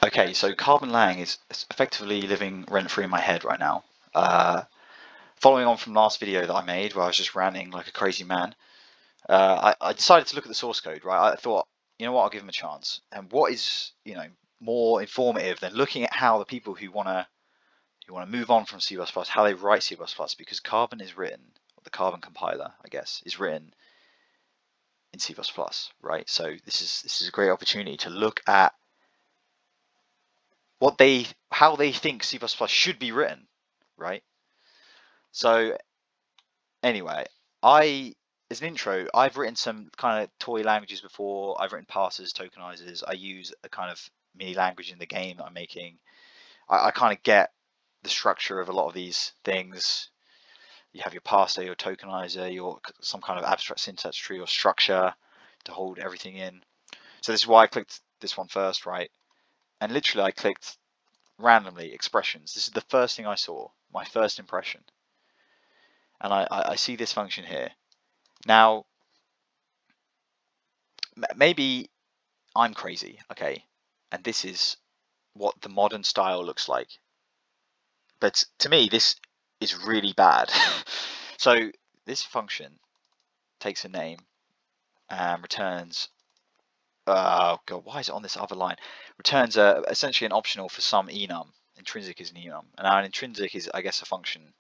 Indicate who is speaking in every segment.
Speaker 1: Okay, so Carbon Lang is effectively living rent-free in my head right now. Following on from last video that I made where I was just ranting like a crazy man, I decided to look at the source code, right? I thought, you know what, I'll give him a chance. And what is, more informative than looking at how the people who wanna move on from C++, how they write C++, because Carbon is written, or the Carbon compiler, I guess, is written in C++, right? So this is a great opportunity to look at how they think C++ should be written, right? So anyway, as an intro, I've written some kind of toy languages before. I've written parsers, tokenizers. I use a kind of mini language in the game that I'm making. I kind of get the structure of a lot of these things. You have your parser, your tokenizer, your some kind of abstract syntax tree or structure to hold everything in. So this is why I clicked this one first, right? And literally I clicked randomly expressions. This is the first thing I saw, my first impression. And I see this function here. Now, maybe I'm crazy, okay? And this is what the modern style looks like. But to me, this is really bad. So this function takes a name and returns, oh God, why is it on this other line? Returns essentially an optional for some enum. Intrinsic is an enum. And now an intrinsic is, I guess, a function,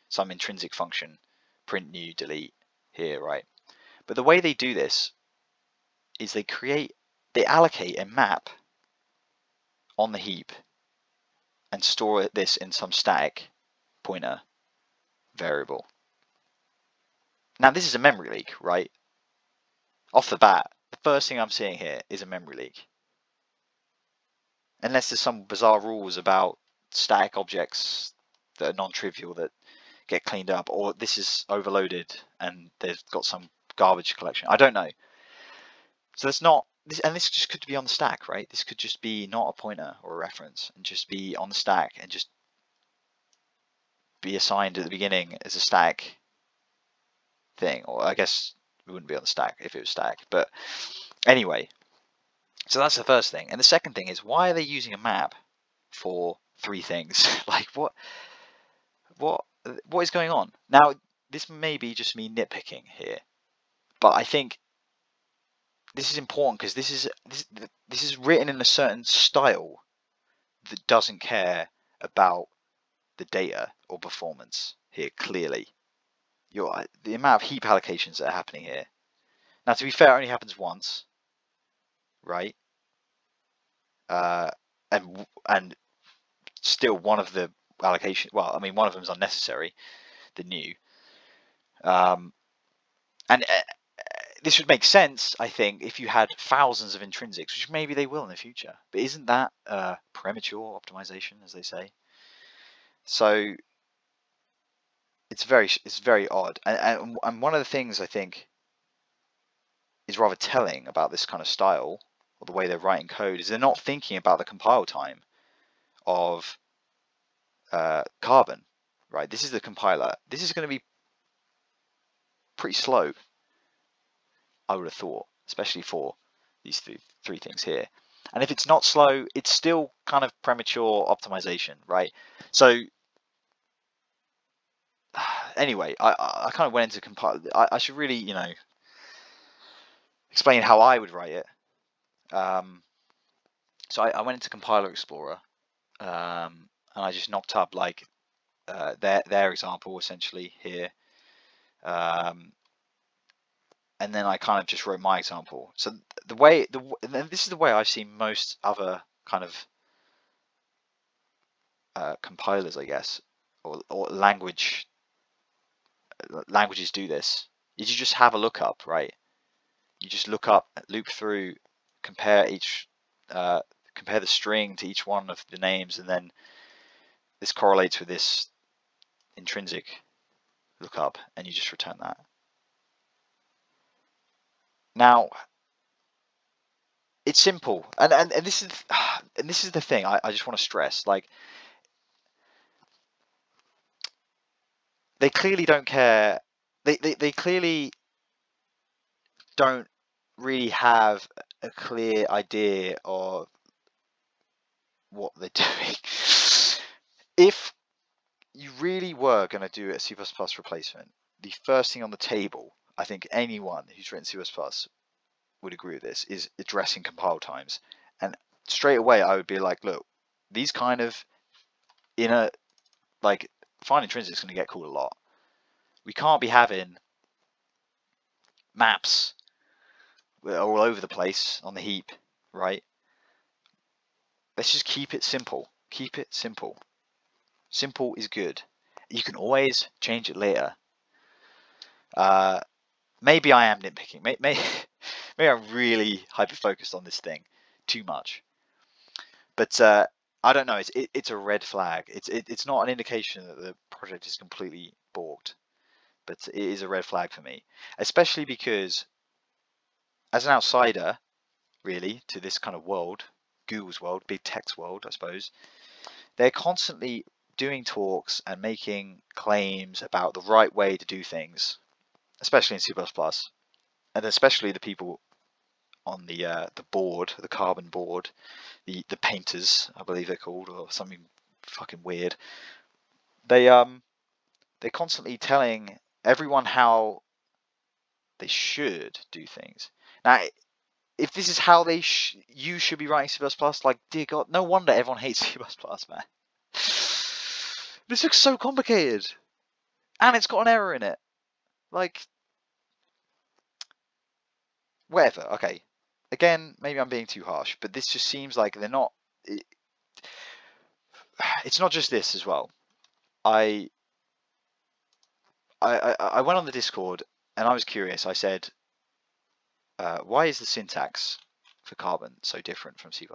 Speaker 1: some intrinsic function, print new, delete here, right? But the way they do this is they allocate a map on the heap and store this in some static pointer variable. Now this is a memory leak, right? Off the bat, the first thing I'm seeing here is a memory leak. Unless there's some bizarre rules about static objects that are non-trivial that get cleaned up, or this is overloaded and they've got some garbage collection. I don't know. So it's not this, and this just could be on the stack, right? This could just be not a pointer or a reference and just be on the stack and just be assigned at the beginning as a stack thing. Or I guess it wouldn't be on the stack if it was stack. But anyway, so that's the first thing. And the second thing is, why are they using a map for three things? Like what is going on? Now, this may be just me nitpicking here, but I think this is important because this is written in a certain style that doesn't care about the data or performance here. Clearly, the amount of heap allocations that are happening here. Now, to be fair, it only happens once, right? And still one of the allocation. Well, I mean, one of them is unnecessary. The new. And this would make sense, I think, if you had thousands of intrinsics, which maybe they will in the future. But isn't that premature optimization, as they say? So it's very odd. And one of the things I think is rather telling about this kind of style, or the way they're writing code, is they're not thinking about the compile time of Carbon, right? This is the compiler. This is going to be pretty slow, I would have thought, especially for these three things here. And if it's not slow, it's still kind of premature optimization, right? So anyway, I kind of went into compile. I should really, explain how I would write it. So I went into Compiler Explorer, and I just knocked up like their example essentially here. And then I kind of just wrote my example. So this is the way I've seen most other kind of compilers, I guess, or languages do this. Is you just have a lookup, right? You just look up, loop through, compare the string to each one of the names, and then this correlates with this intrinsic lookup, and you just return that. Now, it's simple, and this is the thing I just want to stress. Like, they clearly don't care. They clearly don't really have a clear idea of what they're doing. If you really were going to do a C++ replacement, the first thing on the table, I think anyone who's written C++ would agree with this, is addressing compile times. And straight away I would be like, look, these kind of inner, like, fine intrinsic is going to get called a lot. We can't be having maps all over the place on the heap, right? Let's just keep it simple. Keep it simple. Simple is good. You can always change it later. Maybe I am nitpicking. Maybe I'm really hyper-focused on this thing too much. But I don't know. It's a red flag. It's not an indication that the project is completely borked, but it is a red flag for me, especially because as an outsider, really, to this kind of world, Google's world, big tech's world, I suppose, they're constantly doing talks and making claims about the right way to do things, especially in C++, and especially the people on the board, the Carbon board, the painters, I believe they're called, or something fucking weird. They're constantly telling everyone how they should do things. Now, if this is how you should be writing C++, like, dear God, no wonder everyone hates C++, man. This looks so complicated, and it's got an error in it. Like, whatever. Okay, again, maybe I'm being too harsh, but this just seems like they're not. It's not just this as well. I went on the Discord and I was curious. I said, why is the syntax for Carbon so different from C++,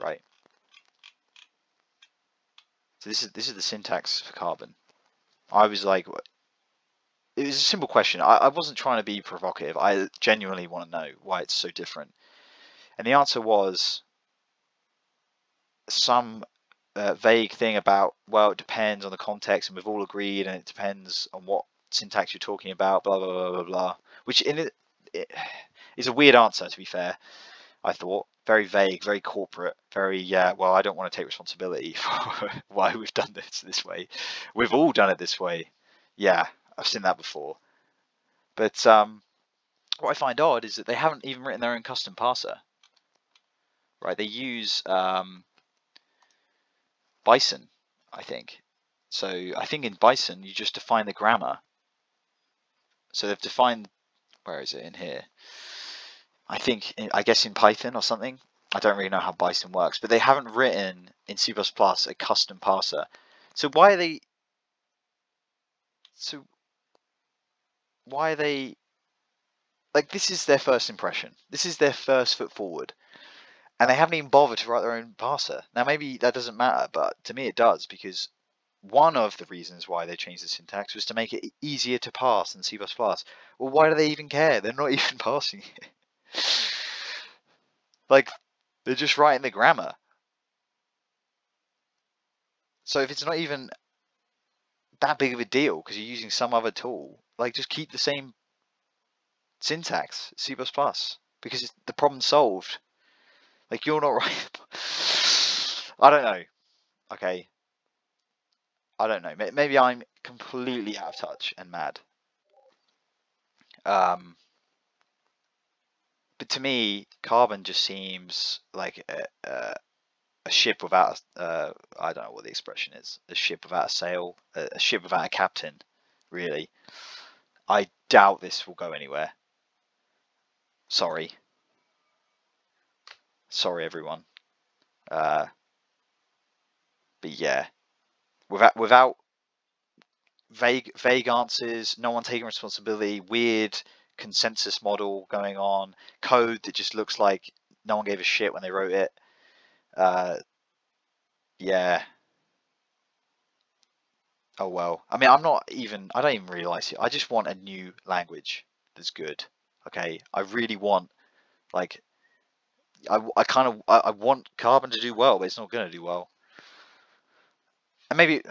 Speaker 1: right? So this is the syntax for Carbon. I was like, it was a simple question. I wasn't trying to be provocative. I genuinely want to know why it's so different. And the answer was some vague thing about, well, it depends on the context, and we've all agreed, and it depends on what syntax you're talking about, blah, blah, blah, blah, blah. Which it is a weird answer, to be fair, I thought. Very vague, very corporate, very, well, I don't want to take responsibility for why we've done this way. We've all done it this way. Yeah, I've seen that before. But what I find odd is that they haven't even written their own custom parser. Right, they use Bison, I think. So I think in Bison you just define the grammar. So they've defined, where is it in here? I guess in Python or something. I don't really know how Bison works, but they haven't written in C++ a custom parser. So why are they? So why are they? Like, this is their first impression. This is their first foot forward. And they haven't even bothered to write their own parser. Now, maybe that doesn't matter, but to me it does, because one of the reasons why they changed the syntax was to make it easier to parse than C++. Well, why do they even care? They're not even parsing it. Like, they're just writing the grammar. So if it's not even that big of a deal because you're using some other tool, like, just keep the same syntax, C++, because the problem's solved. Like, you're not right. I don't know. Okay. I don't know. Maybe I'm completely out of touch and mad. But to me, Carbon just seems like a ship without I don't know what the expression is. A ship without a sail. A ship without a captain, really. I doubt this will go anywhere. Sorry. Sorry, everyone. But yeah. Without vague answers, no one taking responsibility, weird consensus model going on, code that just looks like no one gave a shit when they wrote it. Yeah. Oh well. I mean, I don't even really like it. I just want a new language that's good. Okay. I really want, like, I want Carbon to do well, but it's not going to do well. And maybe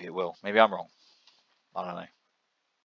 Speaker 1: it will. Maybe I'm wrong. I don't know.